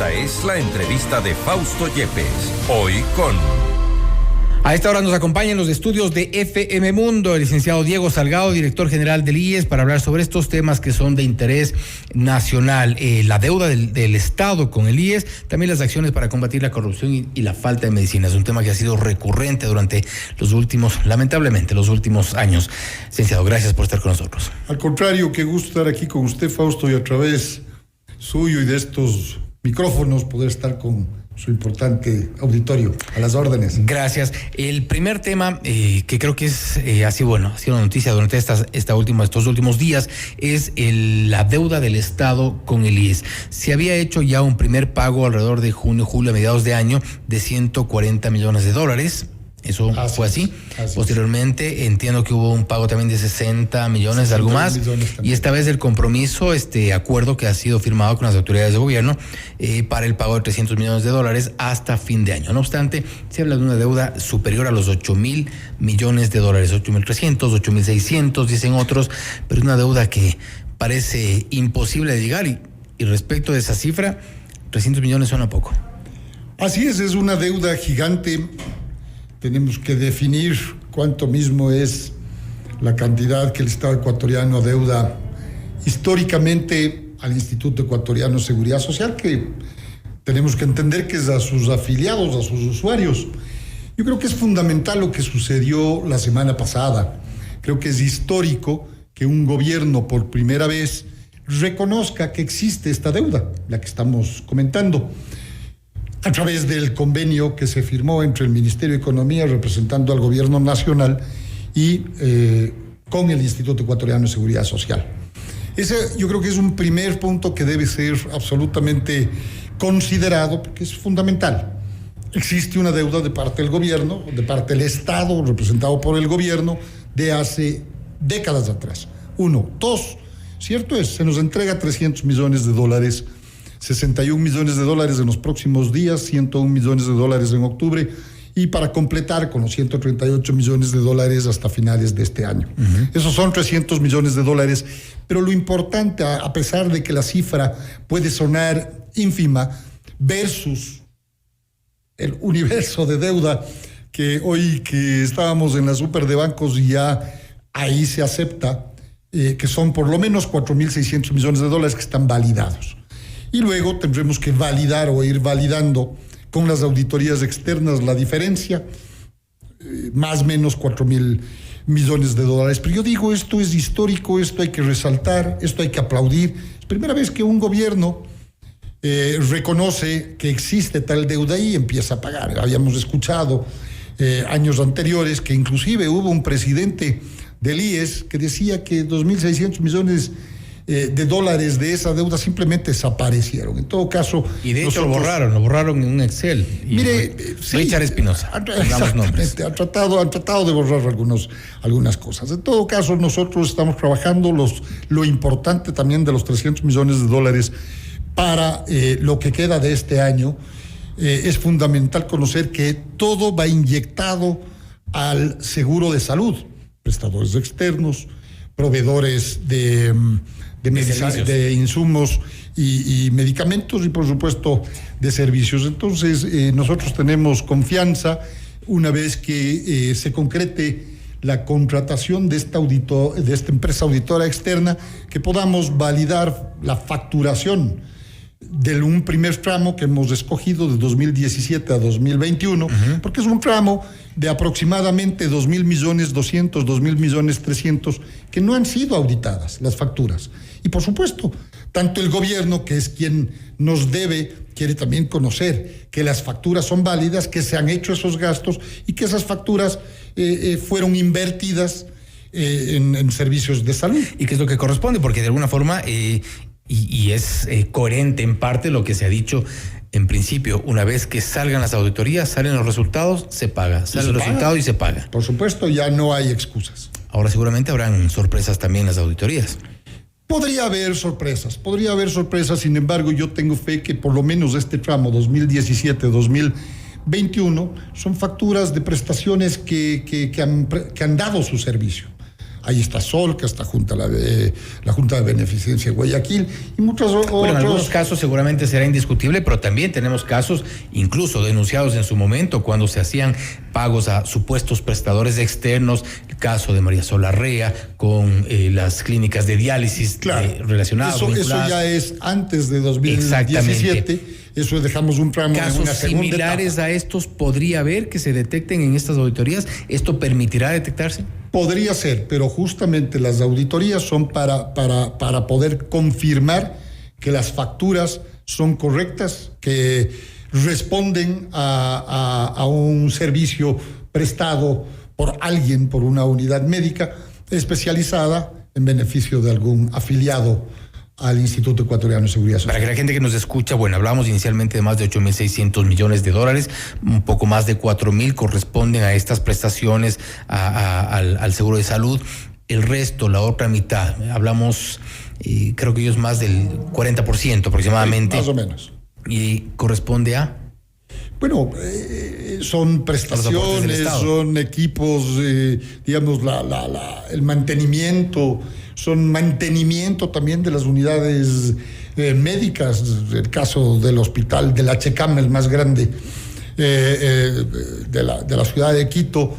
Esta es la entrevista de Fausto Yepes, hoy con... A esta hora nos acompaña en los estudios de FM Mundo el licenciado Diego Salgado, director general del IES, para hablar sobre estos temas que son de interés nacional, la deuda del Estado con el IES, también las acciones para combatir la corrupción y la falta de medicinas, un tema que ha sido recurrente durante lamentablemente, los últimos años. Licenciado, gracias por estar con nosotros. Al contrario, qué gusto estar aquí con usted, Fausto, y a través suyo y de estos micrófonos poder estar con su importante auditorio. A las órdenes. Gracias. El primer tema que creo que ha sido una noticia durante estos últimos días es la deuda del Estado con el IES. Se había hecho ya un primer pago alrededor de junio, julio, a mediados de año de $140 millones. Eso fue así. Posteriormente entiendo que hubo un pago también de 60 millones, algo más. Y esta vez el compromiso, este acuerdo que ha sido firmado con las autoridades de gobierno para el pago de $300 millones hasta fin de año. No obstante, se habla de una deuda superior a los $8.000 millones, 8.300, 8.600, dicen otros, pero es una deuda que parece imposible de llegar y respecto de esa cifra, 300 millones suena poco. Así es una deuda gigante. Tenemos que definir cuánto mismo es la cantidad que el Estado ecuatoriano adeuda históricamente al Instituto Ecuatoriano de Seguridad Social, que tenemos que entender que es a sus afiliados, a sus usuarios. Yo creo que es fundamental lo que sucedió la semana pasada. Creo que es histórico que un gobierno por primera vez reconozca que existe esta deuda, la que estamos comentando, a través del convenio que se firmó entre el Ministerio de Economía, representando al Gobierno Nacional, y con el Instituto Ecuatoriano de Seguridad Social. Ese yo creo que es un primer punto que debe ser absolutamente considerado, porque es fundamental. Existe una deuda de parte del gobierno, de parte del Estado, representado por el gobierno, de hace décadas atrás. Uno. Dos, cierto es, se nos entrega $300 millones, 61 millones de dólares en los próximos días, 101 millones de dólares en octubre, y para completar con los 138 millones de dólares hasta finales de este año. Esos son 300 millones de dólares, pero lo importante, a pesar de que la cifra puede sonar ínfima, versus el universo de deuda que hoy que estábamos en la super de bancos y ya ahí se acepta, que son por lo menos 4.600 millones de dólares que están validados. Y luego tendremos que validar o ir validando con las auditorías externas la diferencia, más o menos 4.000 millones de dólares. Pero yo digo, esto es histórico, esto hay que resaltar, esto hay que aplaudir. Es primera vez que un gobierno reconoce que existe tal deuda y empieza a pagar. Habíamos escuchado años anteriores que inclusive hubo un presidente del IES que decía que 2.600 millones de dólares de esa deuda simplemente desaparecieron. En todo caso... Y de hecho lo borraron en un Excel. Mire, Richard Espinosa. Exactamente, han tratado de borrar algunas cosas. En todo caso, nosotros estamos trabajando lo importante también de los 300 millones de dólares para lo que queda de este año. Es fundamental conocer que todo va inyectado al seguro de salud, prestadores externos, proveedores de insumos y medicamentos y por supuesto de servicios. Entonces nosotros tenemos confianza una vez que se concrete la contratación de esta empresa auditora externa, que podamos validar la facturación de un primer tramo que hemos escogido de 2017 a 2021, porque es un tramo de aproximadamente 2.000 millones 200, 2.000 millones 300, que no han sido auditadas las facturas. Y por supuesto, tanto el gobierno, que es quien nos debe, quiere también conocer que las facturas son válidas, que se han hecho esos gastos y que esas facturas fueron invertidas en servicios de salud. ¿Y qué es lo que corresponde? Porque de alguna forma... Y es coherente en parte lo que se ha dicho en principio. Una vez que salgan las auditorías, salen los resultados, se paga. Sale el resultado y se paga. Por supuesto, ya no hay excusas. Ahora seguramente habrán sorpresas también en las auditorías. Podría haber sorpresas, sin embargo, yo tengo fe que por lo menos este tramo 2017-2021 son facturas de prestaciones que han dado su servicio. Ahí está Solca, está la Junta de Beneficencia de Guayaquil y muchos otros. Bueno, en algunos casos seguramente será indiscutible, pero también tenemos casos incluso denunciados en su momento cuando se hacían pagos a supuestos prestadores externos, el caso de María Solarrea con las clínicas de diálisis relacionadas. Eso ya es antes de 2017. Eso dejamos un tramo ¿Casos en una segunda similares etapa. a estos podría haber que se detecten en estas auditorías? ¿Esto permitirá detectarse? Podría ser, pero justamente las auditorías son para poder confirmar que las facturas son correctas, que responden a un servicio prestado por alguien, por una unidad médica especializada en beneficio de algún afiliado al Instituto Ecuatoriano de Seguridad Social. Para que la gente que nos escucha, bueno, hablamos inicialmente de más de 8.600 millones de dólares, un poco más de 4.000 corresponden a estas prestaciones al seguro de salud. El resto, la otra mitad, hablamos, creo que ellos más del 40% aproximadamente. Sí, más o menos. Y corresponde a... Bueno, son prestaciones, son equipos, digamos, el mantenimiento, son mantenimiento también de las unidades médicas. El caso del hospital del HCAM, el más grande de la ciudad de Quito,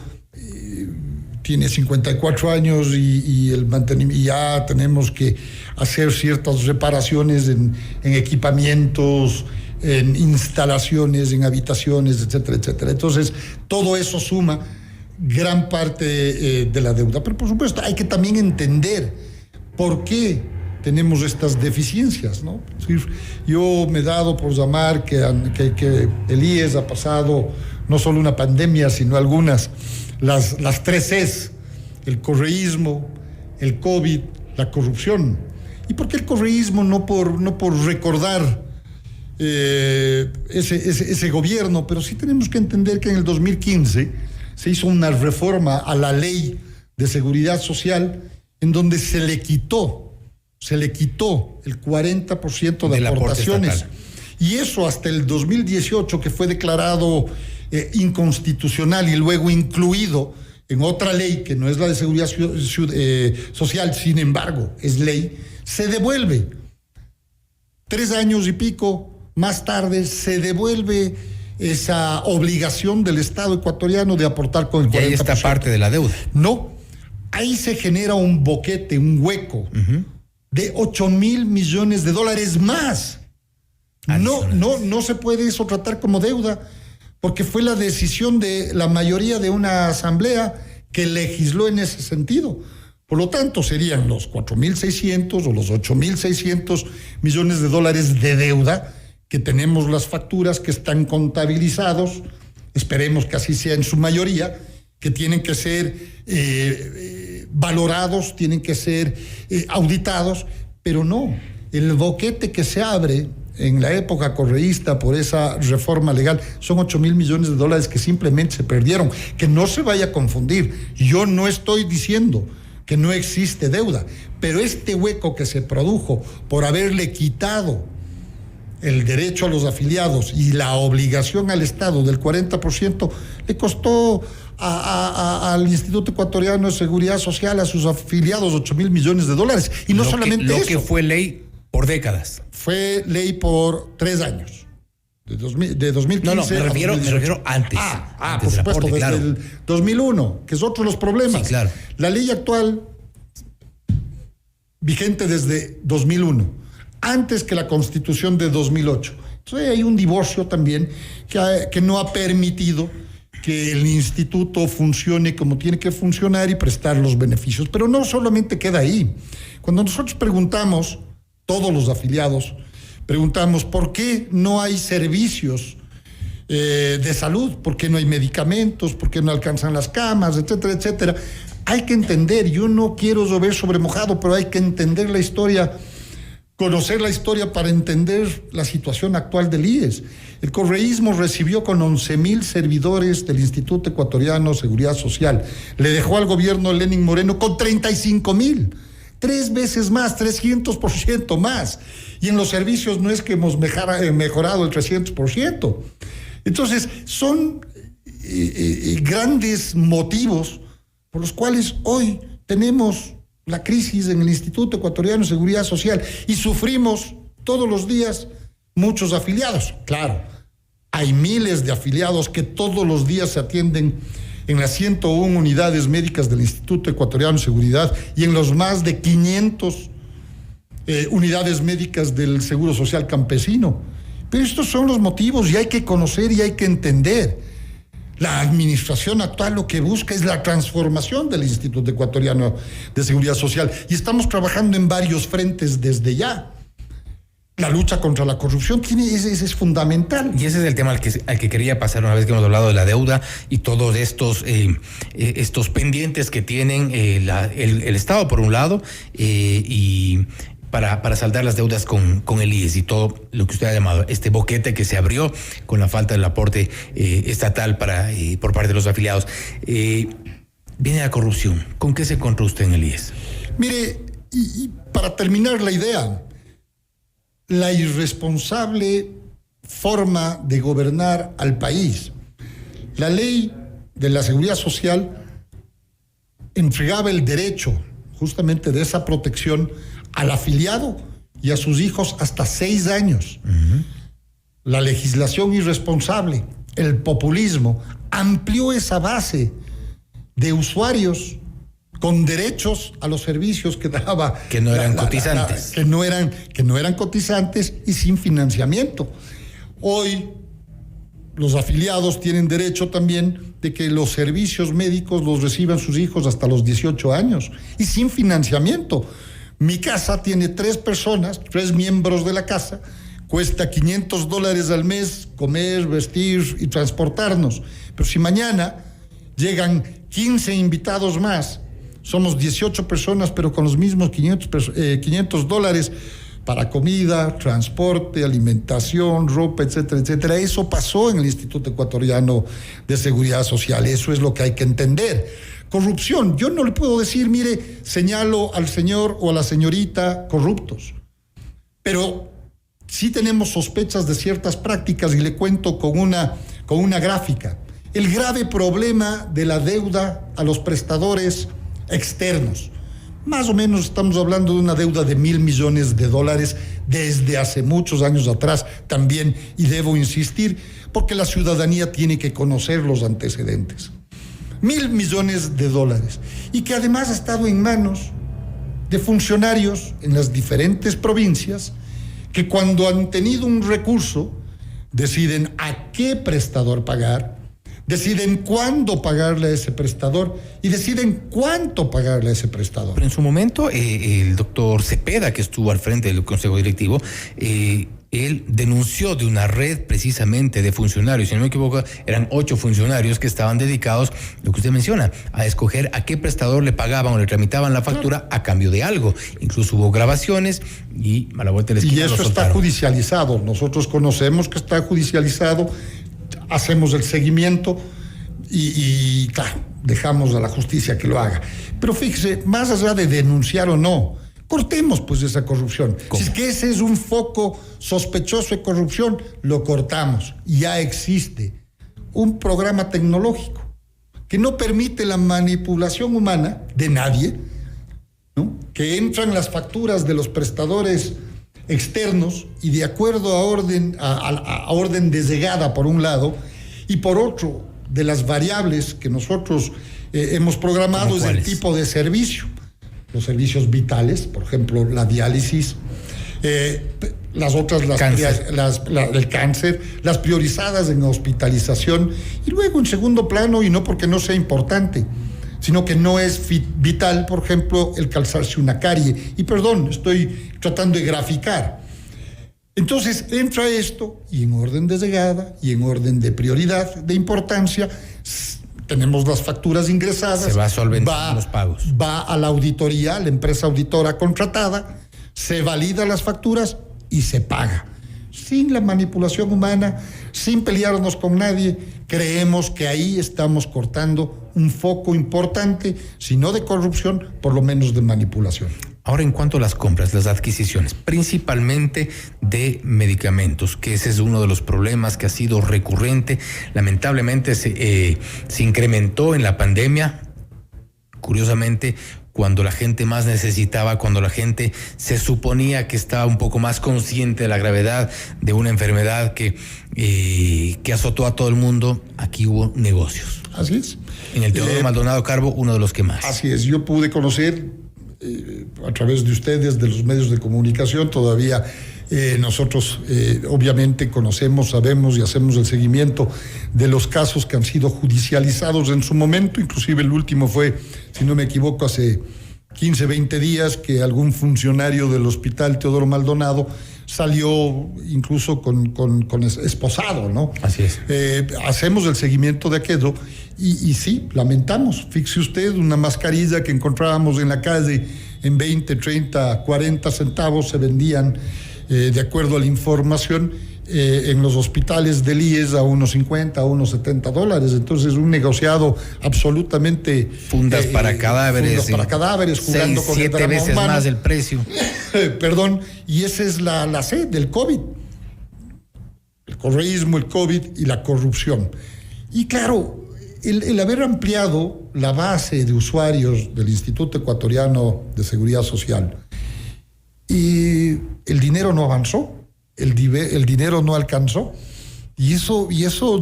tiene 54 años y el mantenimiento, ya tenemos que hacer ciertas reparaciones en equipamientos, en instalaciones, en habitaciones, etcétera, etcétera. Entonces, todo eso suma gran parte de la deuda. Pero, por supuesto, hay que también entender por qué tenemos estas deficiencias, ¿no? Es decir, yo me he dado por llamar que el IES ha pasado no solo una pandemia, sino algunas, las 3 Cs, el correísmo, el COVID, la corrupción. ¿Y por qué el correísmo? No por recordar ese gobierno, pero sí tenemos que entender que en el 2015 se hizo una reforma a la ley de seguridad social en donde se le quitó el 40% de aportaciones, y eso hasta el 2018, que fue declarado inconstitucional y luego incluido en otra ley que no es la de seguridad social, sin embargo es ley, se devuelve 3 años y pico más tarde, se devuelve esa obligación del Estado ecuatoriano de aportar con el 40%. Y ahí está parte de la deuda. No, ahí se genera un boquete, un hueco de 8.000 millones de dólares más. No se puede eso tratar como deuda, porque fue la decisión de la mayoría de una asamblea que legisló en ese sentido. Por lo tanto, serían los 4.600 o los 8.600 millones de dólares de deuda que tenemos, las facturas que están contabilizados, esperemos que así sea en su mayoría, que tienen que ser valorados, tienen que ser auditados, pero no, el boquete que se abre en la época correísta por esa reforma legal son 8.000 millones de dólares que simplemente se perdieron. Que no se vaya a confundir, yo no estoy diciendo que no existe deuda, pero este hueco que se produjo por haberle quitado el derecho a los afiliados y la obligación al Estado del 40%, le costó al Instituto Ecuatoriano de Seguridad Social, a sus afiliados, 8.000 millones de dólares. Y no solamente eso. Que fue ley por décadas. Fue ley por 3 años. De 2015. No, me refiero antes. Por supuesto, desde el 2001, que es otro de los problemas. Sí, claro. La ley actual, vigente desde 2001, antes que la Constitución de 2008. Entonces hay un divorcio también que no ha permitido que el instituto funcione como tiene que funcionar y prestar los beneficios. Pero no solamente queda ahí. Cuando nosotros preguntamos, todos los afiliados, preguntamos por qué no hay servicios de salud, por qué no hay medicamentos, por qué no alcanzan las camas, etcétera, etcétera. Hay que entender, yo no quiero llover sobre mojado, pero hay que entender la historia, conocer la historia para entender la situación actual del IES. El correísmo recibió con 11.000 servidores del Instituto Ecuatoriano de Seguridad Social. Le dejó al gobierno de Lenín Moreno con 35.000. 3 veces más, 300% más. Y en los servicios no es que hemos mejorado el 300%. Entonces, son grandes motivos por los cuales hoy tenemos la crisis en el Instituto Ecuatoriano de Seguridad Social y sufrimos todos los días muchos afiliados. Claro, hay miles de afiliados que todos los días se atienden en las 101 unidades médicas del Instituto Ecuatoriano de Seguridad y en los más de 500 unidades médicas del Seguro Social Campesino. Pero estos son los motivos y hay que conocer y hay que entender. La administración actual lo que busca es la transformación del Instituto Ecuatoriano de Seguridad Social y estamos trabajando en varios frentes desde ya. La lucha contra la corrupción es fundamental. Y ese es el tema al que quería pasar una vez que hemos hablado de la deuda y todos estos pendientes que tienen el Estado por un lado y para saldar las deudas con el IES y todo lo que usted ha llamado este boquete que se abrió con la falta del aporte estatal por parte de los afiliados. Viene la corrupción. ¿Con qué se encontró usted en el IES? Mire, y para terminar la idea, la irresponsable forma de gobernar al país. La ley de la seguridad social entregaba el derecho justamente de esa protección al afiliado y a sus hijos hasta 6 años. Uh-huh. La legislación irresponsable, el populismo, amplió esa base de usuarios con derechos a los servicios que daba. Que no eran cotizantes. Que no eran cotizantes y sin financiamiento. Hoy los afiliados tienen derecho también de que los servicios médicos los reciban sus hijos hasta los 18 años y sin financiamiento. Mi casa tiene 3 personas, 3 miembros de la casa, cuesta $500 al mes comer, vestir y transportarnos. Pero si mañana llegan 15 invitados más, somos 18 personas, pero con los mismos $500 para comida, transporte, alimentación, ropa, etcétera, etcétera. Eso pasó en el Instituto Ecuatoriano de Seguridad Social. Eso es lo que hay que entender. Corrupción. Yo no le puedo decir, mire, señalo al señor o a la señorita corruptos. Pero sí tenemos sospechas de ciertas prácticas y le cuento con una gráfica. El grave problema de la deuda a los prestadores externos. Más o menos estamos hablando de una deuda de $1.000 millones desde hace muchos años atrás también, y debo insistir, porque la ciudadanía tiene que conocer los antecedentes. $1.000 millones y que además ha estado en manos de funcionarios en las diferentes provincias que cuando han tenido un recurso deciden a qué prestador pagar, deciden cuándo pagarle a ese prestador y deciden cuánto pagarle a ese prestador. Pero en su momento, el doctor Cepeda, que estuvo al frente del Consejo Directivo, él denunció de una red precisamente de funcionarios, si no me equivoco, eran 8 funcionarios que estaban dedicados, lo que usted menciona, a escoger a qué prestador le pagaban o le tramitaban la factura a cambio de algo. Incluso hubo grabaciones y a la vuelta de la esquina y eso está judicializado. Nosotros conocemos que está judicializado, hacemos el seguimiento y claro, dejamos a la justicia que lo haga. Pero fíjese, más allá de denunciar o no, cortemos pues esa corrupción. ¿Cómo? Si es que ese es un foco sospechoso de corrupción, lo cortamos. Ya existe un programa tecnológico que no permite la manipulación humana de nadie, ¿no? Que entran las facturas de los prestadores externos y de acuerdo a orden de llegada por un lado y por otro de las variables que nosotros hemos programado es el tipo de servicio. Los servicios vitales, por ejemplo, la diálisis, las otras, el cáncer, las priorizadas en hospitalización, y luego en segundo plano, y no porque no sea importante, sino que no es vital, por ejemplo, el calzarse una carie. Y perdón, estoy tratando de graficar. Entonces entra esto, y en orden de llegada, y en orden de prioridad, de importancia, tenemos las facturas ingresadas. Se va solventando los pagos. Va a la auditoría, la empresa auditora contratada, se valida las facturas y se paga. Sin la manipulación humana, sin pelearnos con nadie, creemos que ahí estamos cortando un foco importante, si no de corrupción, por lo menos de manipulación. Ahora, en cuanto a las compras, las adquisiciones, principalmente de medicamentos, que ese es uno de los problemas que ha sido recurrente, lamentablemente se incrementó en la pandemia, curiosamente, cuando la gente más necesitaba, cuando la gente se suponía que estaba un poco más consciente de la gravedad de una enfermedad que azotó a todo el mundo, aquí hubo negocios. Así es. En el Teodoro Maldonado Carbo, uno de los que más. Así es. Yo pude conocer a través de ustedes, de los medios de comunicación, todavía nosotros obviamente conocemos, sabemos y hacemos el seguimiento de los casos que han sido judicializados en su momento. Inclusive el último fue, si no me equivoco, hace 15, 20 días, que algún funcionario del Hospital Teodoro Maldonado salió incluso con esposado, ¿no? Así es. Hacemos el seguimiento de aquello y sí, lamentamos. Fíjese usted, una mascarilla que encontrábamos en la calle en 20, 30, 40 centavos se vendían, de acuerdo a la información, en los hospitales del IES a unos 50, a unos $70. Entonces, un negociado absolutamente... Fundas para cadáveres. Fundas para cadáveres, jugando 6, con 7 veces humano. Más el precio. Perdón, y esa es la sed del COVID. El correísmo, el COVID y la corrupción. Y claro, el haber ampliado la base de usuarios del Instituto Ecuatoriano de Seguridad Social, y el dinero no avanzó, el dinero no alcanzó, y eso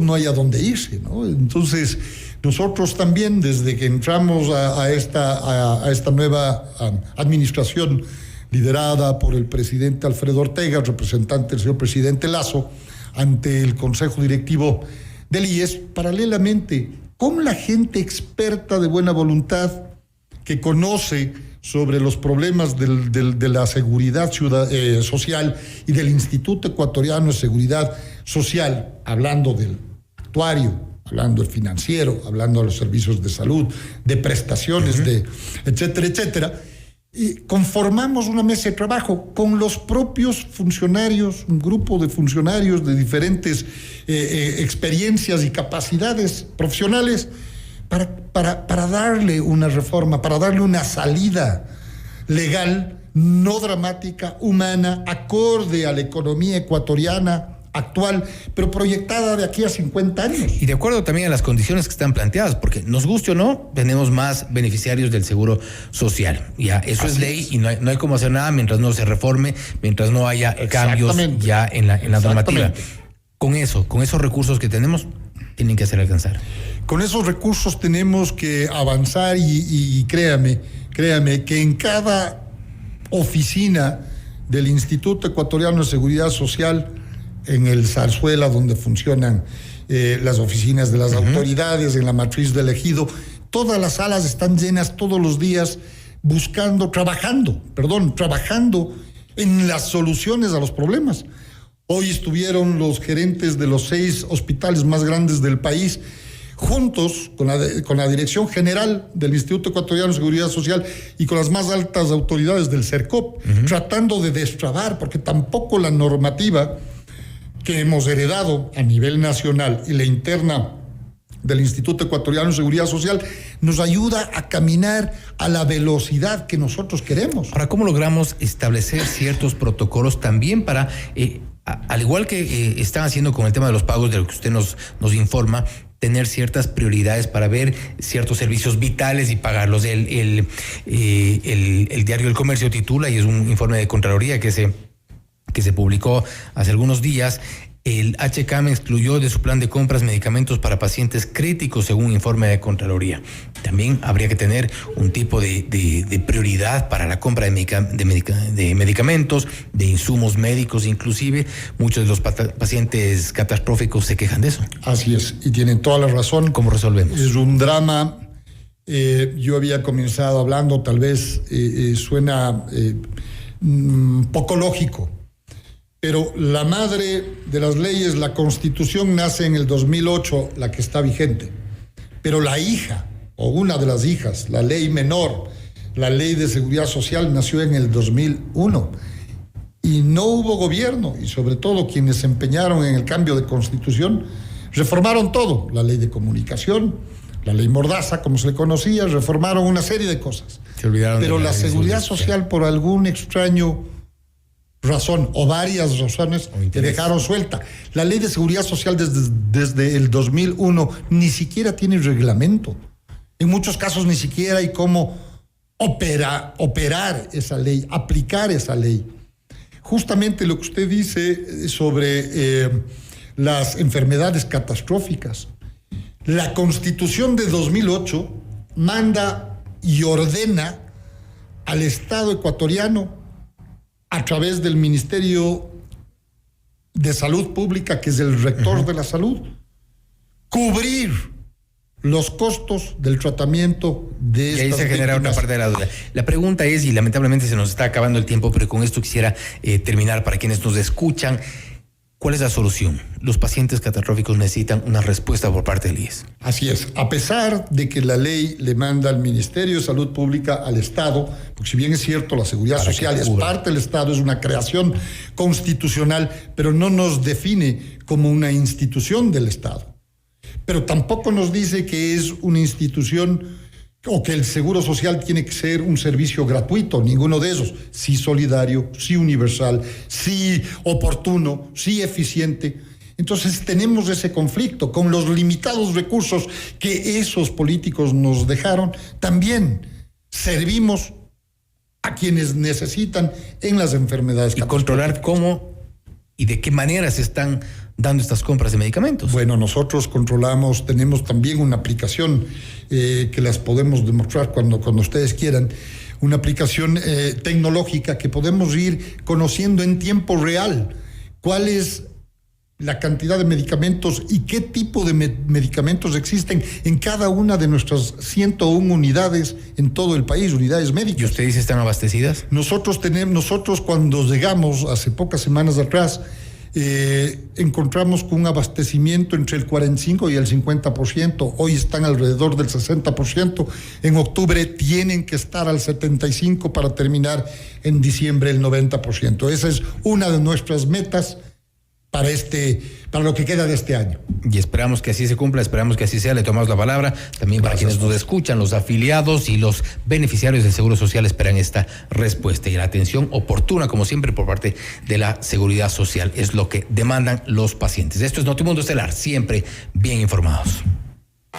no hay a dónde irse, ¿no? Entonces, nosotros también, desde que entramos a esta nueva administración liderada por el presidente Alfredo Ortega, representante del señor presidente Lasso, ante el Consejo Directivo del IES, paralelamente con la gente experta de buena voluntad que conoce sobre los problemas de la seguridad social y del Instituto Ecuatoriano de Seguridad Social, hablando del actuario, hablando del financiero, hablando de los servicios de salud, de prestaciones, etcétera, etcétera. Y conformamos una mesa de trabajo con los propios funcionarios, un grupo de funcionarios de diferentes experiencias y capacidades profesionales, para darle una reforma, para darle una salida legal, no dramática, humana, acorde a la economía ecuatoriana actual, pero proyectada de aquí a 50 años. Y de acuerdo también a las condiciones que están planteadas, porque nos guste o no, tenemos más beneficiarios del seguro social. Ya, eso es ley y no hay cómo hacer nada mientras no se reforme, mientras no haya cambios ya en la normativa. Con esos recursos que tenemos, tienen que hacer alcanzar. Con esos recursos tenemos que avanzar y créame que en cada oficina del Instituto Ecuatoriano de Seguridad Social, en el Zarzuela, donde funcionan las oficinas de las autoridades, en la matriz del ejido, todas las salas están llenas todos los días trabajando en las soluciones a los problemas. Hoy estuvieron los gerentes de los 6 hospitales más grandes del país juntos con la Dirección General del Instituto Ecuatoriano de Seguridad Social y con las más altas autoridades del CERCOP, tratando de destrabar, porque tampoco la normativa que hemos heredado a nivel nacional y la interna del Instituto Ecuatoriano de Seguridad Social nos ayuda a caminar a la velocidad que nosotros queremos. Ahora, ¿cómo logramos establecer ciertos protocolos también para, al igual que están haciendo con el tema de los pagos, de lo que usted nos informa, tener ciertas prioridades para ver ciertos servicios vitales y pagarlos? El diario El Comercio titula, y es un informe de Contraloría que se publicó hace algunos días: el HCAM excluyó de su plan de compras medicamentos para pacientes críticos, según un informe de Contraloría. También habría que tener un tipo de prioridad para la compra de medicamentos, de insumos médicos, inclusive. Muchos de los pacientes catastróficos se quejan de eso. Así es, y tienen toda la razón. ¿Cómo resolvemos? Es un drama. Yo había comenzado hablando, tal vez suena poco lógico, pero la madre de las leyes, la Constitución, nace en el 2008, la que está vigente. Pero la hija, o una de las hijas, la ley menor, la Ley de Seguridad Social, nació en el 2001. Y no hubo gobierno, y sobre todo quienes se empeñaron en el cambio de Constitución, reformaron todo. La Ley de Comunicación, la Ley Mordaza, como se le conocía, reformaron una serie de cosas. Se olvidaron. Pero la Seguridad Social, por algún extraño razón o varias razones, que dejaron suelta. La Ley de Seguridad Social desde el 2001 ni siquiera tiene reglamento. En muchos casos ni siquiera hay cómo operar esa ley, aplicar esa ley. Justamente lo que usted dice sobre las enfermedades catastróficas. La Constitución de 2008 manda y ordena al Estado ecuatoriano, a través del Ministerio de Salud Pública, que es el rector de la salud, cubrir los costos del tratamiento de estas víctimas. Y ahí se genera otra parte de la duda. La pregunta es, y lamentablemente se nos está acabando el tiempo, pero con esto quisiera terminar para quienes nos escuchan. ¿Cuál es la solución? Los pacientes catastróficos necesitan una respuesta por parte del IES. Así es. A pesar de que la ley le manda al Ministerio de Salud Pública, al Estado, porque si bien es cierto, la seguridad social es parte del Estado, es una creación constitucional, pero no nos define como una institución del Estado. Pero tampoco nos dice que es una institución o que el seguro social tiene que ser un servicio gratuito, ninguno de esos. Sí solidario, sí universal, sí oportuno, sí eficiente. Entonces tenemos ese conflicto con los limitados recursos que esos políticos nos dejaron. También servimos a quienes necesitan en las enfermedades. Y controlar cómo y de qué manera se están dando estas compras de medicamentos. Bueno, nosotros controlamos, tenemos también una aplicación que las podemos demostrar cuando ustedes quieran, una aplicación tecnológica que podemos ir conociendo en tiempo real cuál es la cantidad de medicamentos y qué tipo de medicamentos existen en cada una de nuestras 101 unidades en todo el país, unidades médicas. ¿Y ustedes están abastecidas? Nosotros cuando llegamos hace pocas semanas atrás, encontramos con un abastecimiento entre el 45 y el 50%, hoy están alrededor del 60%, en octubre tienen que estar al 75% para terminar en diciembre el 90%. Esa es una de nuestras metas para lo que queda de este año. Y esperamos que así se cumpla, esperamos que así sea, le tomamos la palabra. También para quienes nos escuchan, los afiliados y los beneficiarios del Seguro Social esperan esta respuesta y la atención oportuna, como siempre, por parte de la Seguridad Social. Es lo que demandan los pacientes. Esto es Notimundo Estelar, siempre bien informados.